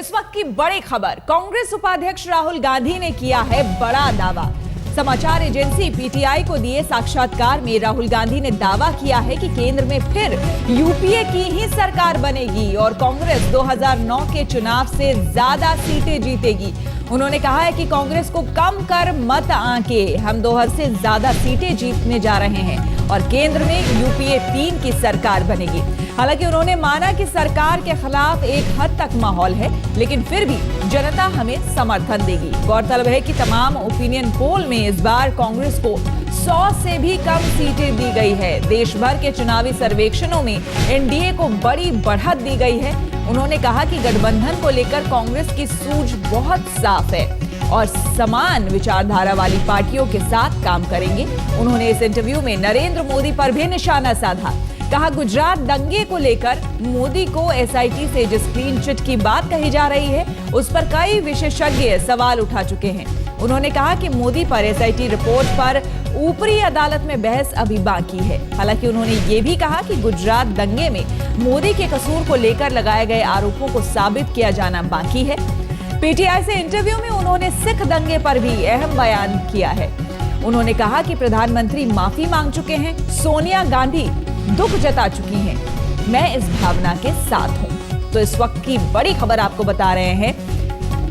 इस वक्त की बड़ी खबर, कांग्रेस उपाध्यक्ष राहुल गांधी ने किया है बड़ा दावा। समाचार एजेंसी पीटीआई को दिए साक्षात्कार में राहुल गांधी ने दावा किया है कि केंद्र में फिर यूपीए की ही सरकार बनेगी और कांग्रेस 2009 के चुनाव से ज्यादा सीटें जीतेगी। उन्होंने कहा है कि कांग्रेस को कम कर मत आंके हम 200 से ज्यादा सीटें जीतने जा रहे हैं और केंद्र में यूपीए 3 की सरकार बनेगी। हालांकि उन्होंने माना कि सरकार के खिलाफ एक हद तक माहौल है, लेकिन फिर भी जनता हमें समर्थन देगी। गौरतलब है कि तमाम ओपिनियन पोल में इस बार कांग्रेस को 100 से भी कम सीटें दी गई है। देश भर के चुनावी सर्वेक्षणों में एनडीए को बड़ी बढ़त दी गई है। उन्होंने कहा कि गठबंधन को लेकर कांग्रेस की सूझ बहुत साफ है और समान विचारधारा वाली पार्टियों के साथ काम करेंगे। उन्होंने इस इंटरव्यू में नरेंद्र मोदी पर भी निशाना साधा। कहा, गुजरात दंगे को लेकर मोदी को एसआईटी से जिस क्लीन चिट की बात कही जा रही है, उस पर कई विशेषज्ञ सवाल उठा चुके हैं। उन्होंने कहा कि मोदी पर एसआईटी रिपोर्ट पर ऊपरी अदालत में बहस अभी बाकी है। हालांकि उन्होंने ये भी कहा कि गुजरात दंगे में मोदी के कसूर को लेकर लगाए गए आरोपों को साबित किया जाना बाकी है। पीटीआई से इंटरव्यू में उन्होंने सिख दंगे पर भी अहम बयान किया है। उन्होंने कहा कि प्रधानमंत्री माफी मांग चुके हैं, सोनिया गांधी दुख जता चुकी हैं, मैं इस भावना के साथ हूं। तो इस वक्त की बड़ी खबर आपको बता रहे हैं,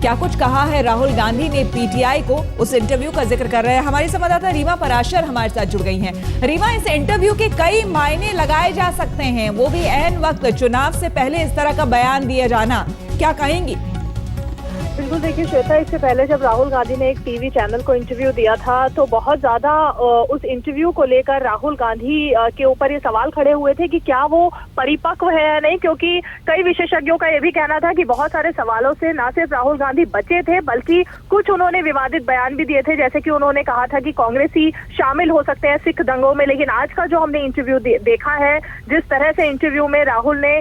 क्या कुछ कहा है राहुल गांधी ने पीटीआई को, उस इंटरव्यू का जिक्र कर रहे हैं। हमारी संवाददाता रीमा पराशर हमारे साथ जुड़ गई हैं। रीमा, इस इंटरव्यू के कई मायने लगाए जा सकते हैं, वो भी ऐन वक्त चुनाव से पहले इस तरह का बयान दिया जाना, क्या कहेंगी? बिल्कुल, देखिए श्वेता, इससे पहले जब राहुल गांधी ने एक टीवी चैनल को इंटरव्यू दिया था तो बहुत ज्यादा उस इंटरव्यू को लेकर राहुल गांधी के ऊपर ये सवाल खड़े हुए थे कि क्या वो परिपक्व है या नहीं, क्योंकि कई विशेषज्ञों का ये भी कहना था कि बहुत सारे सवालों से न सिर्फ राहुल गांधी बचे थे बल्कि कुछ उन्होंने विवादित बयान भी दिए थे, जैसे कि उन्होंने कहा था कि कांग्रेसी शामिल हो सकते हैं सिख दंगों में। लेकिन आज का जो हमने इंटरव्यू देखा है, जिस तरह से इंटरव्यू में राहुल ने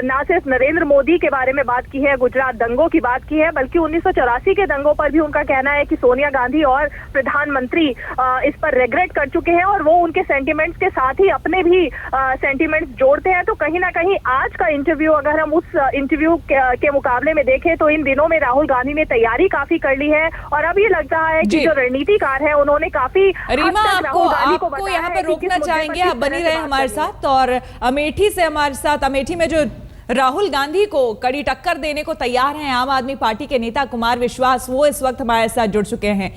न सिर्फ नरेंद्र मोदी के बारे में बात की है, गुजरात दंगों की बात की है, बल्कि 1984 के दंगों पर भी उनका कहना है कि सोनिया गांधी और प्रधानमंत्री इस पर रिग्रेट कर चुके हैं और वो उनके सेंटिमेंट्स के साथ ही अपने भी सेंटिमेंट्स जोड़ते हैं। तो कहीं ना कहीं आज का इंटरव्यू अगर हम उस इंटरव्यू के मुकाबले में देखें तो इन दिनों में राहुल गांधी ने तैयारी काफी कर ली है और अब ये लगता है कि जो रणनीतिकार है उन्होंने काफी रीमा, आपको यहाँ पे रोकना चाहेंगे, आप बनी रहे हमारे साथ। और अमेठी से हमारे साथ, अमेठी में जो राहुल गांधी को कड़ी टक्कर देने को तैयार हैं आम आदमी पार्टी के नेता कुमार विश्वास, वो इस वक्त हमारे साथ जुड़ चुके हैं।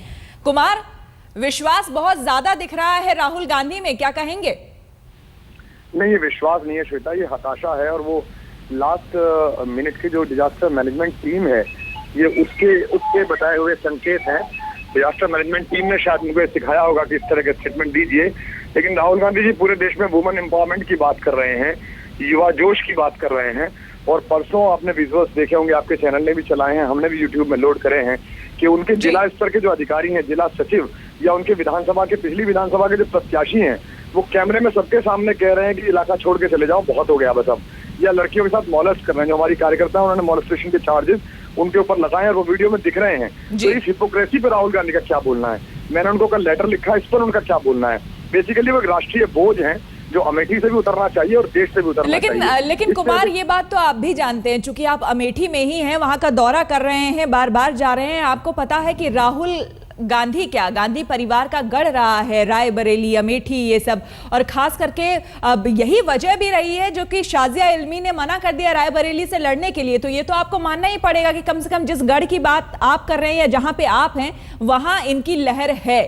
कुमार, विश्वास बहुत ज्यादा दिख रहा है राहुल गांधी में, क्या कहेंगे? नहीं, ये विश्वास नहीं है श्वेता, ये हताशा है और वो लास्ट मिनट की जो डिजास्टर मैनेजमेंट टीम है, ये उसके बताए हुए संकेत हैं। डिजास्टर मैनेजमेंट टीम ने शायद मुझे सिखाया होगा कि इस तरह के स्टेटमेंट दीजिए, लेकिन राहुल गांधी जी पूरे देश में वुमेन एम्पावरमेंट की बात कर रहे हैं, युवा जोश की बात कर रहे हैं। और परसों आपने विजुअल्स देखे होंगे, आपके चैनल ने भी चलाए हैं, हमने भी यूट्यूब में लोड करे हैं, कि उनके जिला स्तर के जो अधिकारी हैं, जिला सचिव या उनके विधानसभा के, पिछली विधानसभा के जो प्रत्याशी हैं, वो कैमरे में सबके सामने कह रहे हैं कि इलाका छोड़ के चले जाओ, बहुत हो गया बस अब। या लड़कियों के साथ मॉलेस्ट कर रहे हैं, जो हमारी कार्यकर्ता है उन्होंने मॉलेस्टेशन के चार्जेस उनके ऊपर लगाए हैं और वो वीडियो में दिख रहे हैं। तो इस हिपोक्रेसी पर राहुल गांधी का क्या बोलना है? मैंने उनको कल लेटर लिखा, इस पर उनका क्या बोलना है? बेसिकली वो एक राष्ट्रीय बोझ है जो अमेठी से भी उतरना चाहिए और देश से भी उतरना चाहिए। लेकिन कुमार, ये बात तो आप भी जानते हैं, चूंकि आप अमेठी में ही हैं, वहां का दौरा कर रहे हैं, बार बार जा रहे हैं, आपको पता है कि राहुल गांधी गांधी परिवार का गढ़ रहा है रायबरेली, अमेठी, ये सब। और खास करके अब यही वजह भी रही है जो कि शाजिया इल्मी ने मना कर दिया रायबरेली से लड़ने के लिए। तो ये तो आपको मानना ही पड़ेगा कि कम से कम जिस गढ़ की बात आप कर रहे हैं या जहां पे आप हैं, वहां इनकी लहर है।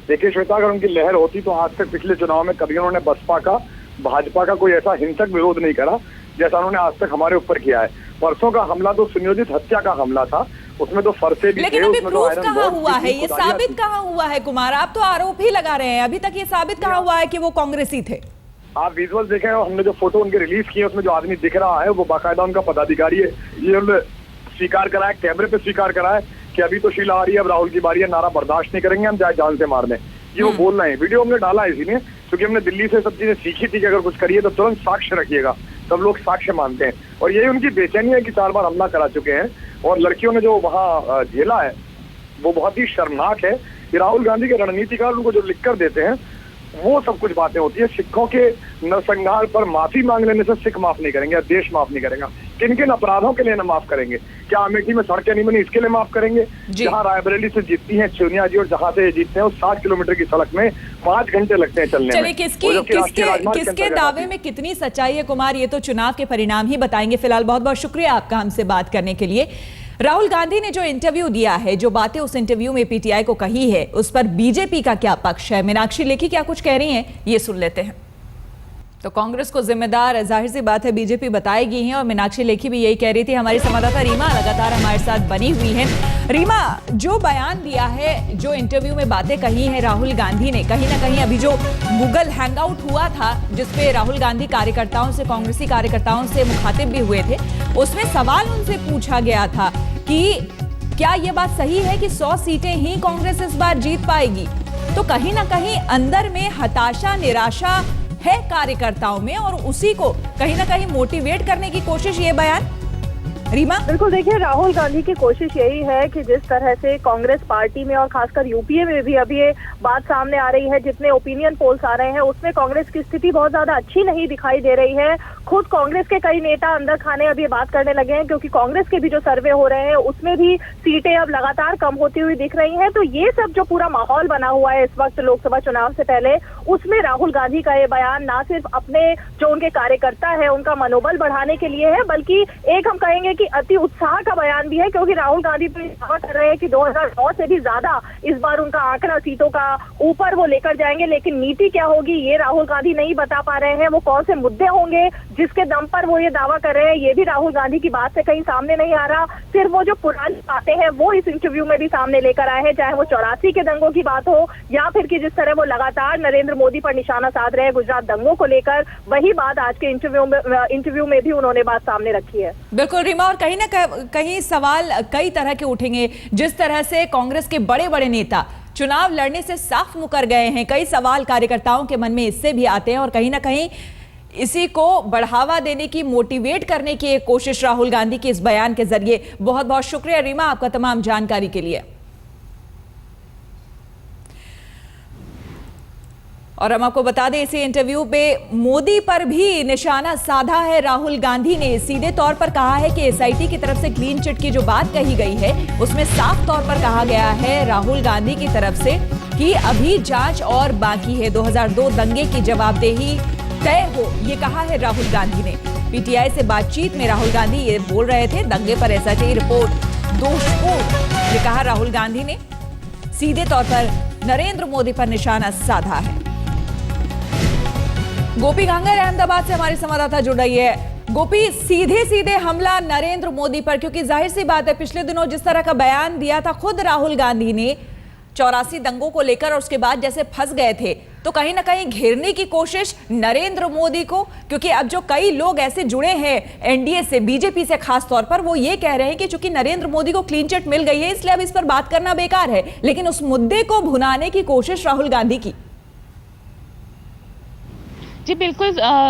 देखिए श्वेता, अगर उनकी लहर होती तो आज तक पिछले चुनाव में कभी उन्होंने बसपा का, भाजपा का कोई ऐसा हिंसक विरोध नहीं करा जैसा उन्होंने आज तक हमारे ऊपर किया है। परसों का हमला तो सुनियोजित हत्या का हमला था, उसमें तो फरसे भी थे। लेकिन अभी प्रूफ कहाँ हुआ है, ये साबित कहाँ हुआ है कुमार? आप तो आरोप ही लगा रहे हैं, अभी तक ये साबित कहाँ हुआ है कि वो कांग्रेसी थे? आप विजुअल देखें, हमने जो फोटो उनके रिलीज किए उसमें जो आदमी दिख रहा है वो बाकायदा उनका पदाधिकारी है। ये उन्होंने स्वीकार करा है, कैमरे पे स्वीकार करा है कि अभी तो शीला आ रही है, अब राहुल की बारी है, नारा बर्दाश्त नहीं करेंगे हम, चाहे जान से मार दें। ये वो बोल रहे हैं। वीडियो हमने डाला है इसीलिए क्योंकि हमने दिल्ली से सब चीजें सीखी थी कि अगर कुछ करिए तो तुरंत साक्ष्य रखिएगा, सब लोग साक्ष्य मानते हैं। और यही उनकी बेचैनी है कि 4 बार हमला करा चुके हैं और लड़कियों ने जो वहाँ झेला है वो बहुत ही शर्मनाक है। कि राहुल गांधी के रणनीतिकार उनको जो लिख कर देते हैं वो सब कुछ बातें होती है। सिखों के नरसंहार पर माफी मांग लेने से सिख माफ नहीं करेंगे, देश माफ नहीं करेगा। किन किन अपराधों के लिए न माफ करेंगे? क्या अमेठी में सड़कें नहीं बनी इसके लिए माफ करेंगे? जहाँ रायबरेली से जीतती हैं सोनिया जी और जहाँ से जीतते हैं उस 60 किलोमीटर की सड़क में 5 घंटे लगते हैं चलने में। किसके दावे में कितनी सच्चाई है कुमार, ये तो चुनाव के परिणाम ही बताएंगे। फिलहाल बहुत बहुत शुक्रिया आपका हमसे बात करने के लिए। राहुल गांधी ने जो इंटरव्यू दिया है, जो बातें उस इंटरव्यू में पीटीआई को कही है, उस पर बीजेपी का क्या पक्ष है, मीनाक्षी लेखी क्या कुछ कह रही हैं, ये सुन लेते हैं। तो कांग्रेस को जिम्मेदार जाहिर सी बात है बीजेपी बताएगी ही, और मीनाक्षी लेखी भी यही कह रही थी। हमारी संवाददाता रीमा लगातार हमारे साथ बनी हुई है। रीमा, जो बयान दिया है, जो इंटरव्यू में बातें कही हैं राहुल गांधी ने, कहीं ना कहीं अभी जो मुगल हैंगआउट हुआ था जिसपे राहुल गांधी कार्यकर्ताओं से, कांग्रेसी कार्यकर्ताओं से मुखातिब भी हुए थे, उसमें सवाल उनसे पूछा गया था कि क्या यह बात सही है कि 100 सीटें ही कांग्रेस इस बार जीत पाएगी? तो कहीं ना कहीं अंदर में हताशा, निराशा है कार्यकर्ताओं में, और उसी को कहीं ना कहीं मोटिवेट करने की कोशिश ये बयान। रीमा, बिल्कुल देखिए, राहुल गांधी की कोशिश यही है कि जिस तरह से कांग्रेस पार्टी में और खासकर यूपीए में भी अभी ये बात सामने आ रही है, जितने ओपिनियन पोल्स आ रहे हैं उसमें कांग्रेस की स्थिति बहुत ज्यादा अच्छी नहीं दिखाई दे रही है। खुद कांग्रेस के कई नेता अंदर खाने अब ये बात करने लगे हैं, क्योंकि कांग्रेस के भी जो सर्वे हो रहे हैं उसमें भी सीटें अब लगातार कम होती हुई दिख रही हैं। तो ये सब जो पूरा माहौल बना हुआ है इस वक्त लोकसभा चुनाव से पहले, उसमें राहुल गांधी का ये बयान ना सिर्फ अपने जो उनके कार्यकर्ता है उनका मनोबल बढ़ाने के लिए है, बल्कि एक हम कहेंगे कि अति उत्साह का बयान भी है, क्योंकि राहुल गांधी तो दावा कर रहे हैं कि 2009 से भी ज्यादा इस बार उनका आंकड़ा सीटों का ऊपर वो लेकर जाएंगे। लेकिन नीति क्या होगी ये राहुल गांधी नहीं बता पा रहे हैं। वो कौन से मुद्दे होंगे जिसके दम पर वो ये दावा कर रहे हैं, ये भी राहुल गांधी की बात से कहीं सामने नहीं आ रहा। फिर वो जो पुरानी बातें हैं वो इस इंटरव्यू में भी सामने लेकर आए हैं, चाहे वो 84 के दंगों की बात हो या फिर कि जिस तरह वो लगातार नरेंद्र मोदी पर निशाना साध रहे हैं गुजरात दंगों को लेकर, वही बात आज के इंटरव्यू में भी उन्होंने बात सामने रखी है। बिल्कुल रीमा, और कहीं ना कहीं सवाल कई तरह के उठेंगे। जिस तरह से कांग्रेस के बड़े बड़े नेता चुनाव लड़ने से साफ मुकर गए हैं, कई सवाल कार्यकर्ताओं के मन में इससे भी आते हैं, और कहीं ना कहीं इसी को बढ़ावा देने की, मोटिवेट करने की एक कोशिश राहुल गांधी के इस बयान के जरिए। बहुत बहुत शुक्रिया रीमा आपका तमाम जानकारी के लिए। और हम आपको बता दें, इसी इंटरव्यू पे मोदी पर भी निशाना साधा है राहुल गांधी ने। सीधे तौर पर कहा है कि एसआईटी की तरफ से क्लीन चिट की जो बात कही गई है उसमें साफ तौर पर कहा गया है राहुल गांधी की तरफ से कि अभी जांच और बाकी है, 2002 दंगे की जवाबदेही तय हो, ये कहा है राहुल गांधी ने। पीटीआई से बातचीत में राहुल गांधी ये बोल रहे थे, दंगे पर एसआईटी रिपोर्ट दोषपूर्ण, ये कहा राहुल गांधी ने। सीधे तौर पर नरेंद्र मोदी पर निशाना साधा है। गोपी गांगर अहमदाबाद से हमारी संवाददाता जुड़ रही है। गोपी, सीधे सीधे हमला नरेंद्र मोदी पर, क्योंकि जाहिर सी बात है पिछले दिनों जिस तरह का बयान दिया था खुद राहुल गांधी ने 84 दंगों को लेकर, और उसके बाद जैसे फंस गए थे, तो कहीं ना कहीं घेरने की कोशिश नरेंद्र मोदी को, क्योंकि अब जो कई लोग ऐसे जुड़े हैं एनडीए से, बीजेपी से खास तौर पर, वो ये कह रहे हैं कि चूंकि नरेंद्र मोदी को क्लीन चिट मिल गई है इसलिए अब इस पर बात करना बेकार है, लेकिन उस मुद्दे को भुनाने की कोशिश राहुल गांधी की। जी बिल्कुल,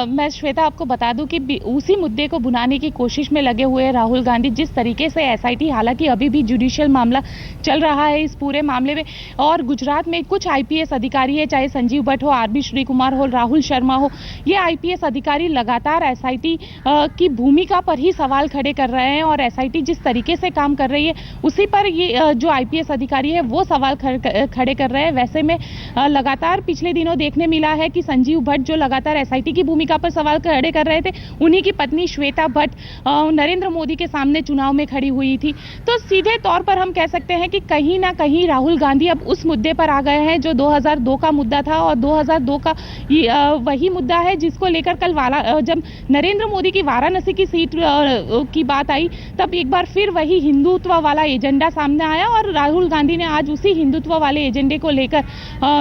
मैं श्वेता आपको बता दूं कि उसी मुद्दे को भुनाने की कोशिश में लगे हुए हैं राहुल गांधी। जिस तरीके से एसआईटी, हालांकि अभी भी जुडिशियल मामला चल रहा है इस पूरे मामले में, और गुजरात में कुछ आईपीएस अधिकारी है, चाहे संजीव भट्ट हो, आरबी श्रीकुमार हो, राहुल शर्मा हो, ये आईपीएस अधिकारी लगातार एसआईटी की भूमिका पर ही सवाल खड़े कर रहे हैं, और एसआईटी जिस तरीके से काम कर रही है उसी पर ये जो आईपीएस अधिकारी है वो सवाल खड़े कर रहे हैं। वैसे में लगातार पिछले दिनों देखने मिला है कि संजीव भट्ट जो लगातार एसआईटी की भूमिका पर सवाल खड़े कर रहे थे, उन्हीं की पत्नी श्वेता भट्ट नरेंद्र मोदी के सामने चुनाव में खड़ी हुई थी। तो सीधे तौर पर हम कह सकते हैं कि कहीं ना कहीं राहुल गांधी अब उस मुद्दे पर आ गए हैं जो 2002 का मुद्दा था, और 2002 का वही मुद्दा है जिसको लेकर कल जब नरेंद्र मोदी की वाराणसी की सीट की बात आई, तब एक बार फिर वही हिंदुत्व वाला एजेंडा सामने आया, और राहुल गांधी ने आज उसी हिंदुत्व वाले एजेंडे को लेकर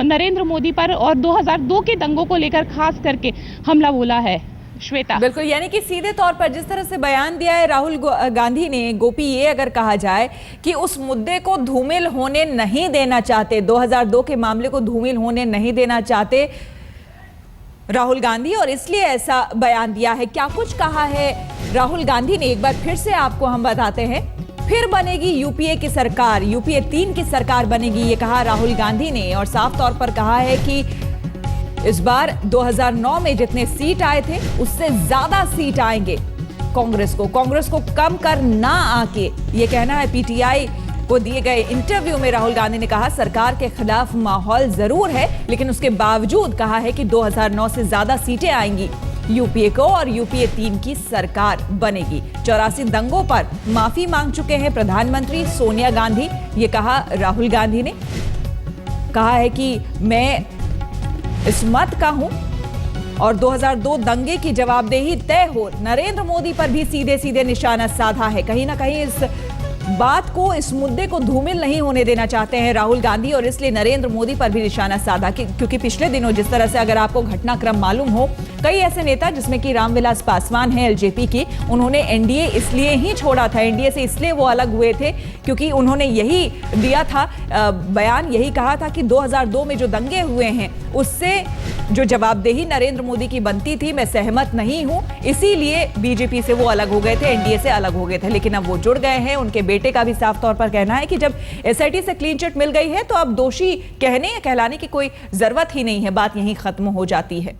नरेंद्र मोदी पर और 2002 के दंगों को लेकर खास करके हमला बोला है। श्वेता, बिल्कुल, यानी कि सीधे तौर पर जिस तरह से बयान दिया है राहुल गांधी ने, गोपी, ये अगर कहा जाए कि उस मुद्दे को धूमिल होने नहीं देना चाहते, 2002 के मामले को धूमिल होने नहीं देना चाहते राहुल गांधी, और इसलिए ऐसा बयान दिया है। क्या कुछ कहा है राहुल गांधी ने, एक बार फिर से आपको हम बताते हैं। फिर बनेगी यूपीए की सरकार, यूपीए 3 की सरकार बनेगी, ये कहा राहुल गांधी ने, और साफ तौर पर कहा है कि इस बार 2009 में जितने सीट आए थे उससे ज्यादा सीट आएंगे। कांग्रेस को कम कर ना आके, ये कहना है पीटीआई को दिए गए इंटरव्यू में। राहुल गांधी ने कहा सरकार के खिलाफ माहौल जरूर है, लेकिन उसके बावजूद कहा है कि 2009 से ज्यादा सीटें आएंगी यूपीए को और यूपीए 3 की सरकार बनेगी। 84 दंगों पर माफी मांग चुके हैं प्रधानमंत्री सोनिया गांधी। ये कहा राहुल गांधी ने, कहा है कि मैं इस मत का हूं और 2002 दंगे की जवाबदेही तय हो। नरेंद्र मोदी पर भी सीधे सीधे निशाना साधा है। कहीं ना कहीं इस बात को, इस मुद्दे को धूमिल नहीं होने देना चाहते हैं राहुल गांधी, और इसलिए नरेंद्र मोदी पर भी निशाना साधा क्योंकि पिछले दिनों जिस तरह से, अगर आपको घटनाक्रम मालूम हो, कई ऐसे नेता जिसमें कि रामविलास पासवान हैं एलजेपी के, उन्होंने एनडीए इसलिए ही छोड़ा था, एनडीए से इसलिए वो अलग हुए थे क्योंकि उन्होंने यही दिया था बयान, यही कहा था कि 2002 में जो दंगे हुए हैं उससे जो जवाबदेही नरेंद्र मोदी की बनती थी, मैं सहमत नहीं हूं, इसीलिए बीजेपी से वो अलग हो गए थे, एनडीए से अलग हो गए थे। लेकिन अब वो जुड़ गए हैं। उनके बेटे का भी साफ तौर पर कहना है कि जब एसआईटी से क्लीन चिट मिल गई है तो अब दोषी कहने या कहलाने की कोई जरूरत ही नहीं है, बात यहीं खत्म हो जाती है।